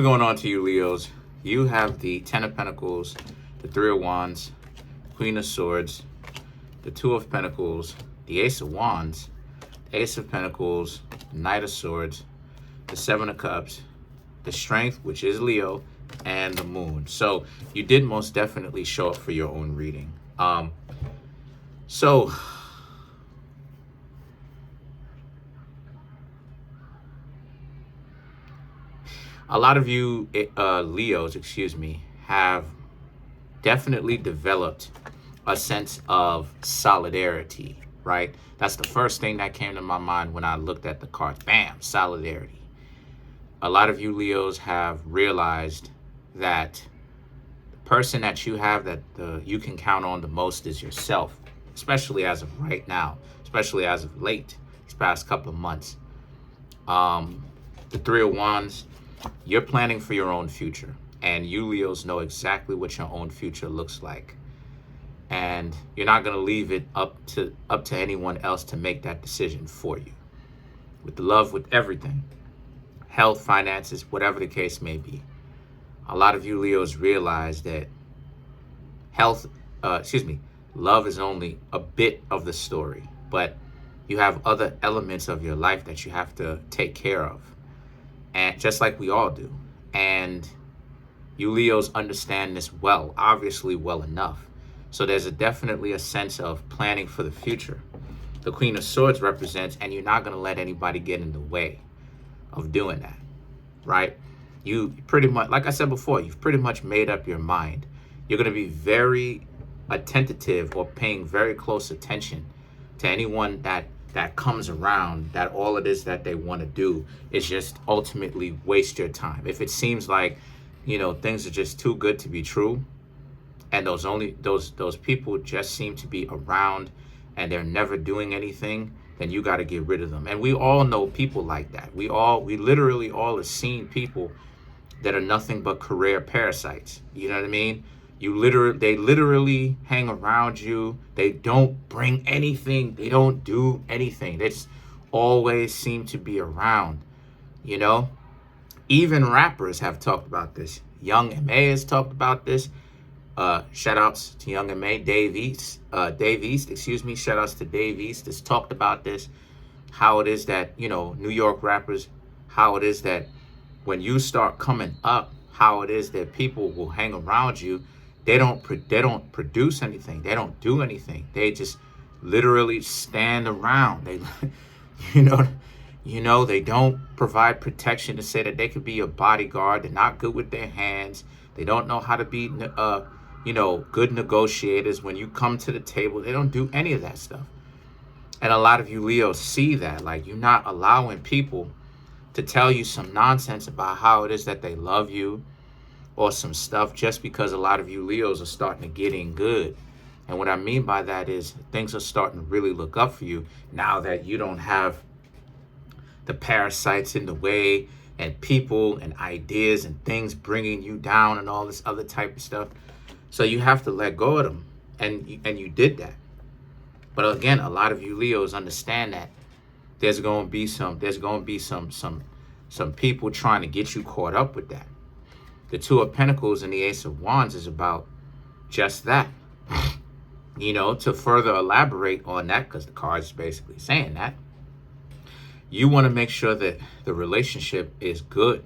Going on to you, Leos. You have the Ten of Pentacles, the Three of Wands, Queen of Swords, the Two of Pentacles, the Ace of Wands, Ace of Pentacles, Knight of Swords, the Seven of Cups, the Strength, which is Leo, and the Moon. So you did most definitely show up for your own reading. So a lot of you Leos, have definitely developed a sense of solidarity, right? That's the first thing that came to my mind when I looked at the cards. Bam, solidarity. A lot of you Leos have realized that the person that you have that you can count on the most is yourself, especially as of right now, especially as of late, these past couple of months. The Three of Wands, you're planning for your own future, and you Leos know exactly what your own future looks like. And you're not going to leave it up to anyone else to make that decision for you. With the love, with everything, health, finances, whatever the case may be. A lot of you Leos realize that love is only a bit of the story, but you have other elements of your life that you have to take care of, and just like we all do. And you Leos understand this well, obviously well enough. So there's definitely a sense of planning for the future. The Queen of Swords represents, and you're not going to let anybody get in the way of doing that, right? You pretty much, like I said before, you've pretty much made up your mind. You're going to be very attentive or paying very close attention to anyone that comes around, that all it is that they want to do is just ultimately waste your time. If it seems like, things are just too good to be true, and those people just seem to be around and they're never doing anything, then you got to get rid of them. And we all know people like that. We literally all have seen people that are nothing but career parasites. You know what I mean? They literally hang around you. They don't bring anything. They don't do anything. They just always seem to be around, Even rappers have talked about this. Young M.A. has talked about this. Shout outs to Young M.A. Dave East, shout outs to Dave East has talked about this. How it is that, New York rappers, how it is that when you start coming up, how it is that people will hang around you. They don't produce anything. They don't do anything. They just literally stand around. They, they don't provide protection to say that they could be a bodyguard. They're not good with their hands. They don't know how to be, good negotiators. When you come to the table, they don't do any of that stuff. And a lot of you Leos see that, like, you're not allowing people to tell you some nonsense about how it is that they love you or some stuff, just because a lot of you Leos are starting to get in good. And what I mean by that is things are starting to really look up for you now that you don't have the parasites in the way and people and ideas and things bringing you down and all this other type of stuff. So you have to let go of them, and you did that. But again, a lot of you Leos understand that there's going to be some people trying to get you caught up with that. The Two of Pentacles and the Ace of Wands is about just that. To further elaborate on that, because the card is basically saying that, you want to make sure that the relationship is good.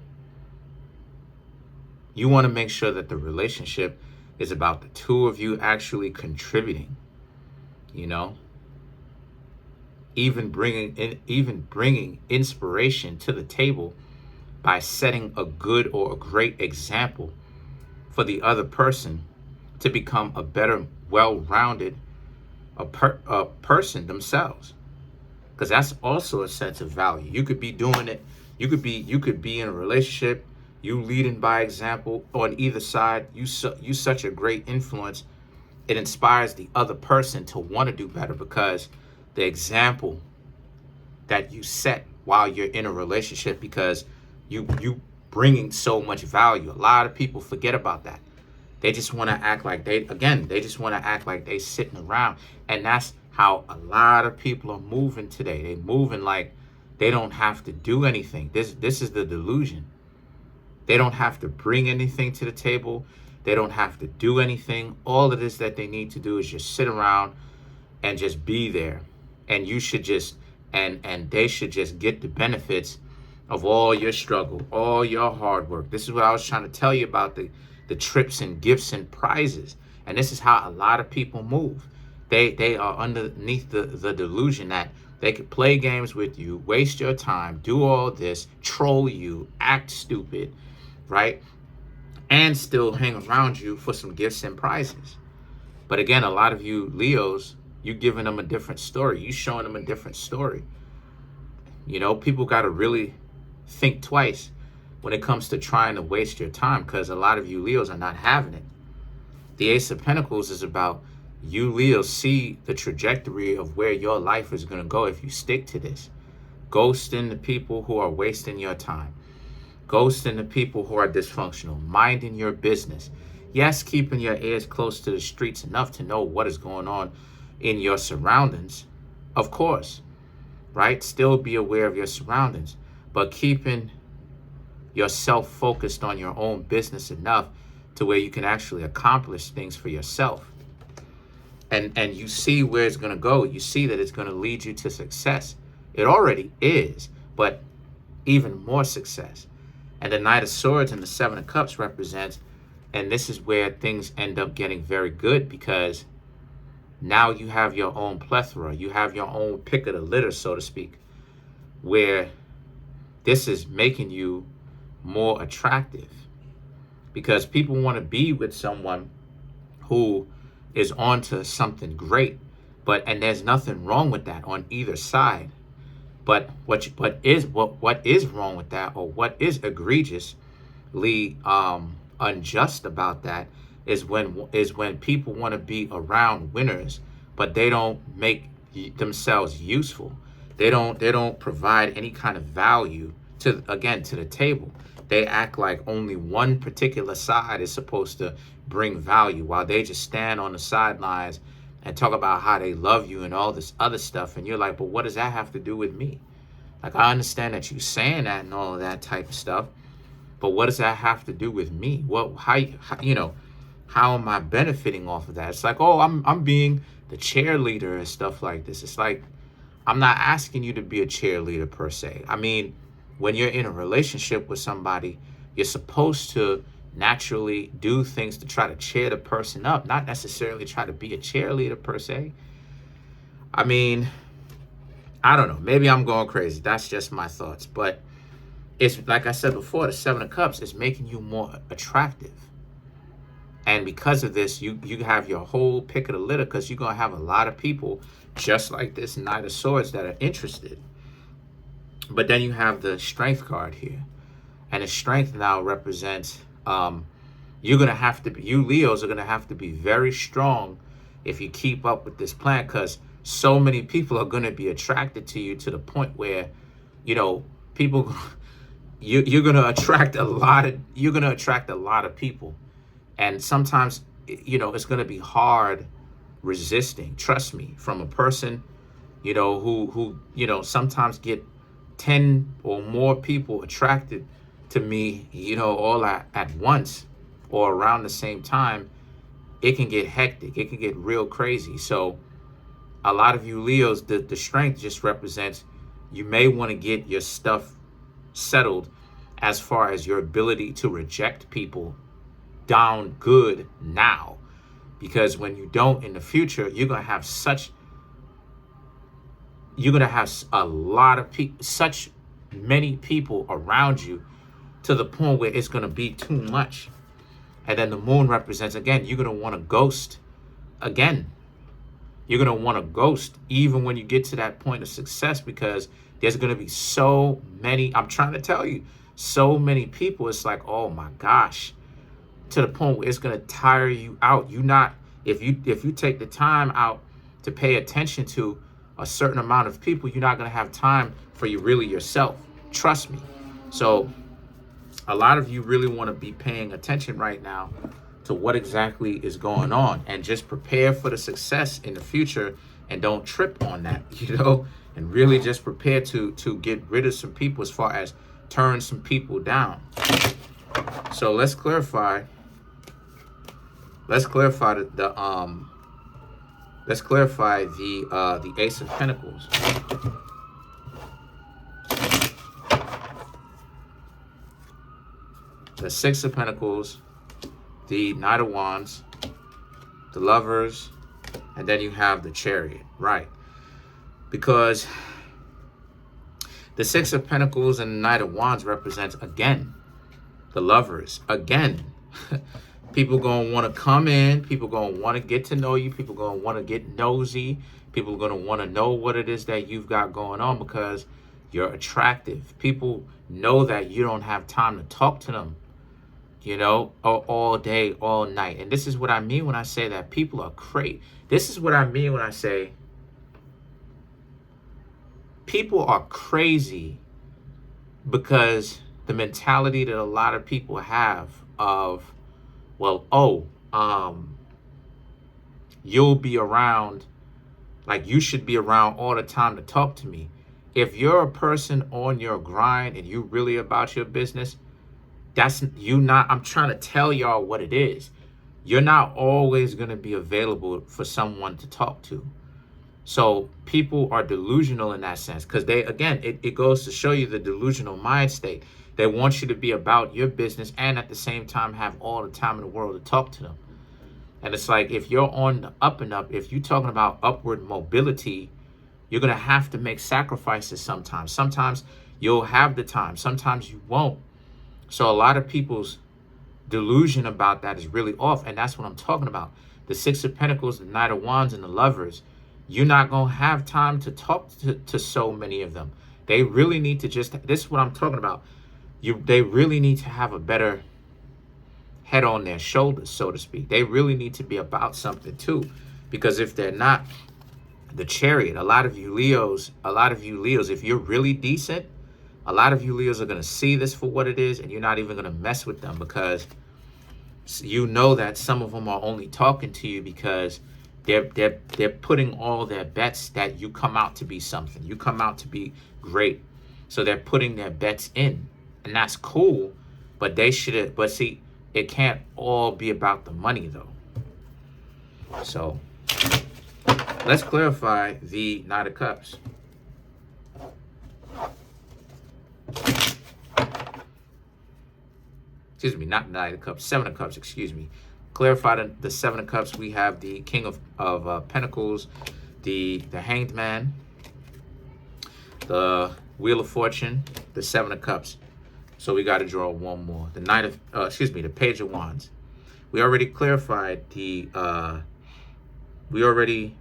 You want to make sure that the relationship is about the two of you actually contributing, even bringing inspiration to the table by setting a good or a great example for the other person to become a better, well-rounded person themselves. Because that's also a sense of value. You could be doing it. You could be in a relationship, you leading by example on either side. You such a great influence. It inspires the other person to want to do better, because the example that you set while you're in a relationship, because you bringing so much value. A lot of people forget about that. They just want to act like they just want to act like they sitting around. And that's how a lot of people are moving today. They moving like they don't have to do anything. This is the delusion. They don't have to bring anything to the table. They don't have to do anything. All it is that they need to do is just sit around and just be there. And you should just, and they should just get the benefits of all your struggle, all your hard work. This is what I was trying to tell you about the trips and gifts and prizes. And this is how a lot of people move. They are underneath the delusion that they could play games with you, waste your time, do all this, troll you, act stupid, right? And still hang around you for some gifts and prizes. But again, a lot of you Leos, you giving them a different story. You showing them a different story. You know, people got to really think twice when it comes to trying to waste your time, because a lot of you Leos are not having it. The Ace of Pentacles is about you Leos see the trajectory of where your life is going to go if you stick to this. Ghosting the people who are wasting your time. Ghosting the people who are dysfunctional. Minding your business. Yes, keeping your ears close to the streets enough to know what is going on in your surroundings. Of course, right? Still be aware of your surroundings. But keeping yourself focused on your own business enough to where you can actually accomplish things for yourself. And you see where it's going to go. You see that it's going to lead you to success. It already is, but even more success. And the Knight of Swords and the Seven of Cups represents, and this is where things end up getting very good, because now you have your own plethora. You have your own pick of the litter, so to speak, where this is making you more attractive, because people want to be with someone who is onto something great. And there's nothing wrong with that on either side. But what is wrong with that, or what is egregiously unjust about that, is when people want to be around winners, but they don't make themselves useful. They don't provide any kind of value to the table. They act like only one particular side is supposed to bring value, while they just stand on the sidelines and talk about how they love you and all this other stuff. And you're like, but what does that have to do with me? Like, I understand that you saying that and all of that type of stuff, but what does that have to do with me? How am I benefiting off of that? It's like, oh, I'm being the cheerleader and stuff like this. It's like, I'm not asking you to be a cheerleader per se. I mean, when you're in a relationship with somebody, you're supposed to naturally do things to try to cheer the person up, not necessarily try to be a cheerleader per se. I mean, I don't know. Maybe I'm going crazy. That's just my thoughts. But it's like I said before, the Seven of Cups is making you more attractive. And because of this, you have your whole pick of the litter, because you're going to have a lot of people just like this Knight of Swords that are interested. But then you have the Strength card here. And the Strength now represents, you Leos are going to have to be very strong if you keep up with this plan, because so many people are going to be attracted to you to the point where, people, you're going to attract a lot of people. And sometimes, it's going to be hard resisting. Trust me, from a person, who sometimes get 10 or more people attracted to me, all at once or around the same time. It can get hectic. It can get real crazy. So a lot of you Leos, the Strength just represents, you may want to get your stuff settled as far as your ability to reject people down good now, because when you don't in the future, you're going to have such many people around you to the point where it's going to be too much. And then the Moon represents, again, you're going to want to ghost again. You're going to want to ghost even when you get to that point of success, because there's going to be so many, I'm trying to tell you, so many people. It's like, oh my gosh, to the point where it's going to tire you out. If you take the time out to pay attention to a certain amount of people, you're not going to have time for you really yourself. Trust me. So a lot of you really want to be paying attention right now to what exactly is going on, and just prepare for the success in the future, and don't trip on that, and really just prepare to get rid of some people, as far as turn some people down. So let's clarify. Let's clarify the Ace of Pentacles. The Six of Pentacles, the Knight of Wands, the Lovers, and then you have the Chariot, right? Because the Six of Pentacles and the Knight of Wands represents, again, the Lovers. Again, people going to want to come in. People going to want to get to know you. People going to want to get nosy. People are going to want to know what it is that you've got going on because you're attractive. People know that you don't have time to talk to them, you know, all day, all night. And this is what I mean when I say that people are crazy. This is what I mean when I say people are crazy because the mentality that a lot of people have of, well, you'll be around, like you should be around all the time to talk to me. If you're a person on your grind and you really about your business, that's you not, I'm trying to tell y'all what it is. You're not always going to be available for someone to talk to. So people are delusional in that sense because they, again, it goes to show you the delusional mind state. They want you to be about your business and at the same time have all the time in the world to talk to them. And it's like, if you're on the up and up, if you're talking about upward mobility, you're going to have to make sacrifices sometimes. Sometimes you'll have the time. Sometimes you won't. So a lot of people's delusion about that is really off. And that's what I'm talking about. The Six of Pentacles, the Knight of Wands, and the Lovers. You're not going to have time to talk to so many of them. They really need to just, this is what I'm talking about. They really need to have a better head on their shoulders, so to speak. They really need to be about something too. Because if they're not, the Chariot, a lot of you Leos, if you're really decent, a lot of you Leos are going to see this for what it is, and you're not even going to mess with them because you know that some of them are only talking to you because they're putting all their bets that you come out to be something. You come out to be great. So they're putting their bets in, and that's cool, but they should, but see, it can't all be about the money though. So let's clarify the Knight of Cups. Excuse me, not Knight of Cups, Seven of Cups, excuse me. Clarify the Seven of Cups. We have the King of Pentacles, the Hanged Man, the Wheel of Fortune, the Seven of Cups. So we got to draw one more. The the Page of Wands. We already clarified we already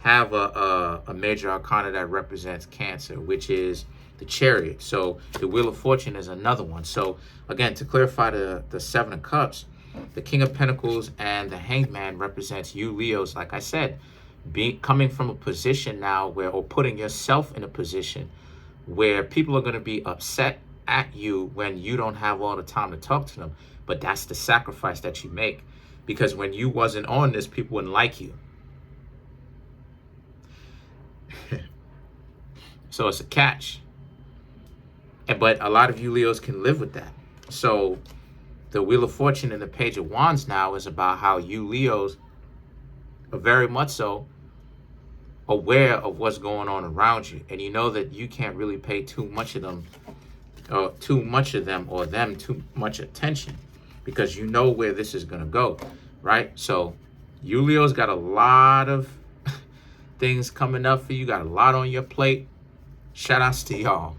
have a major arcana that represents Cancer, which is the Chariot. So the Wheel of Fortune is another one. So again, to clarify the Seven of Cups, the King of Pentacles and the Hanged Man represents you Leos, like I said, coming from a position now where, or putting yourself in a position where people are going to be upset at you when you don't have all the time to talk to them. But that's the sacrifice that you make, because when you wasn't on this, people wouldn't like you. So it's a catch. But a lot of you Leos can live with that. So the Wheel of Fortune and the Page of Wands now is about how you Leos are very much so aware of what's going on around you. And you know that you can't really pay too much of them too much attention, because you know where this is going to go, right? So you Leos got a lot of things coming up for you. Got a lot on your plate. Shout outs to y'all.